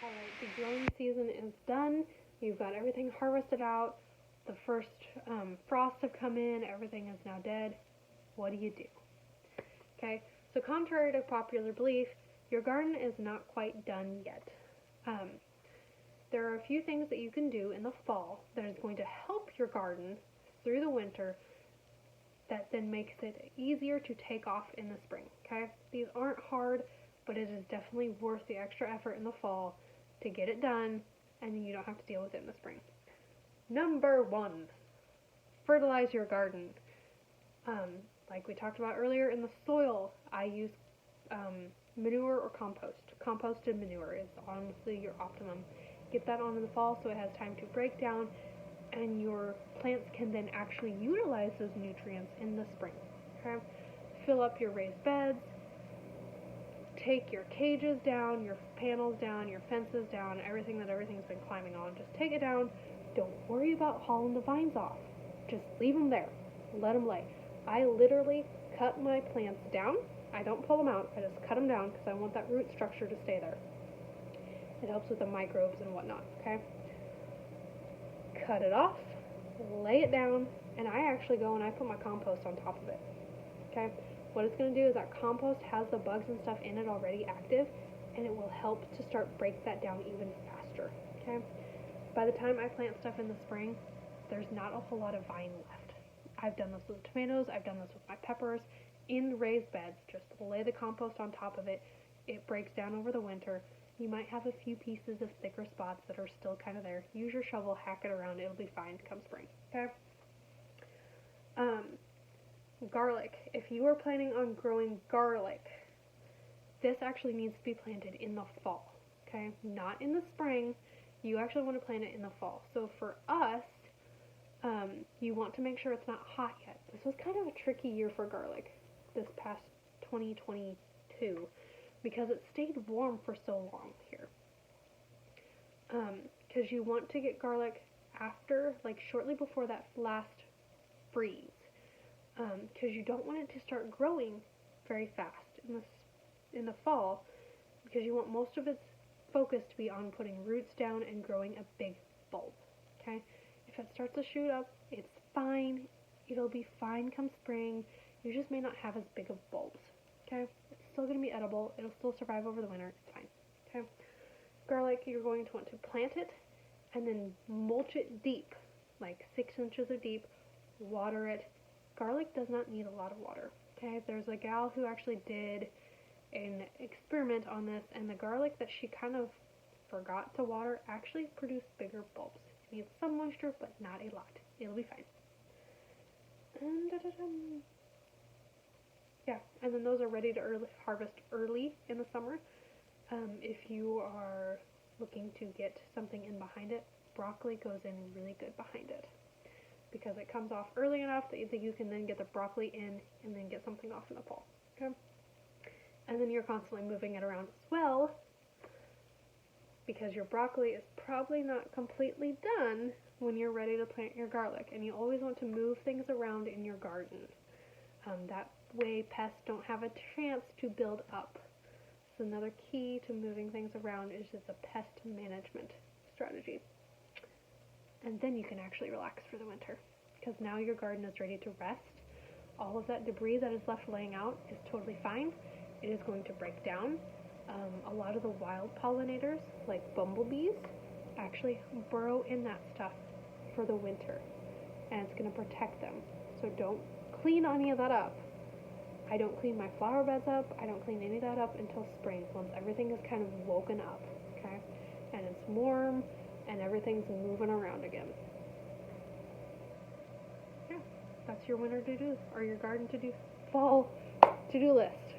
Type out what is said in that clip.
Alright, the growing season is done. You've got everything harvested out. The first frosts have come in. Everything is now dead. What do? Okay, so contrary to popular belief, your garden is not quite done yet. Um, there are a few things that you can do in the fall that is going to help your garden through the winter that then makes it easier to take off in the spring. Okay, these aren't hard, but it is definitely worth the extra effort in the fall to get it done, and then you don't have to deal with it in the spring. Number 1, fertilize your garden. Like we talked about earlier, in the soil, I use manure or compost. Composted manure is honestly your optimum. Get that on in the fall so it has time to break down, and your plants can then actually utilize those nutrients in the spring. Okay? Fill up your raised beds. Take your cages down, your panels down, your fences down, everything's been climbing on. Just take it down. Don't worry about hauling the vines off. Just leave them there. Let them lay. I literally cut my plants down. I don't pull them out. I just cut them down because I want that root structure to stay there. It helps with the microbes and whatnot, okay? Cut it off, lay it down, and I actually go and I put my compost on top of it, okay? What it's going to do is that compost has the bugs and stuff in it already active, and it will help to start break that down even faster, okay? By the time I plant stuff in the spring, there's not a whole lot of vine left. I've done this with tomatoes, I've done this with my peppers, in raised beds. Just lay the compost on top of it. It breaks down over the winter. You might have a few pieces of thicker spots that are still kind of there. Use your shovel, hack it around, it'll be fine come spring, okay? Garlic. If you are planning on growing garlic, this actually needs to be planted in the fall, okay? Not in the spring. You actually want to plant it in the fall. So for us, you want to make sure it's not hot yet. This was kind of a tricky year for garlic this past 2022 because it stayed warm for so long here. Because you want to get garlic after, like shortly before that last freeze. Because you don't want it to start growing very fast in the fall, because you want most of its focus to be on putting roots down and growing a big bulb. Okay, if it starts to shoot up, it's fine. It'll be fine come spring. You just may not have as big of bulbs. Okay, it's still going to be edible. It'll still survive over the winter. It's fine. Okay, garlic, you're going to want to plant it and then mulch it deep, like 6 inches of deep. Water it. Garlic does not need a lot of water. Okay, there's a gal who actually did an experiment on this, and the garlic that she kind of forgot to water actually produced bigger bulbs. It needs some moisture, but not a lot. It'll be fine. Yeah, and then those are ready to harvest early in the summer. If you are looking to get something in behind it, broccoli goes in really good behind it, because it comes off early enough that you can then get the broccoli in and then get something off in the fall. Okay? And then you're constantly moving it around as well, because your broccoli is probably not completely done when you're ready to plant your garlic, and you always want to move things around in your garden. That way pests don't have a chance to build up. So another key to moving things around is just a pest management strategy. And then you can actually relax for the winter, because now your garden is ready to rest. All of that debris that is left laying out is totally fine. It is going to break down. A lot of the wild pollinators, like bumblebees, actually burrow in that stuff for the winter, and it's going to protect them. So don't clean any of that up. I don't clean my flower beds up. I don't clean any of that up until spring, once everything is kind of woken up, okay? And it's warm, and everything's moving around again. Yeah, that's your winter to-do, or your garden to-do, fall to-do list.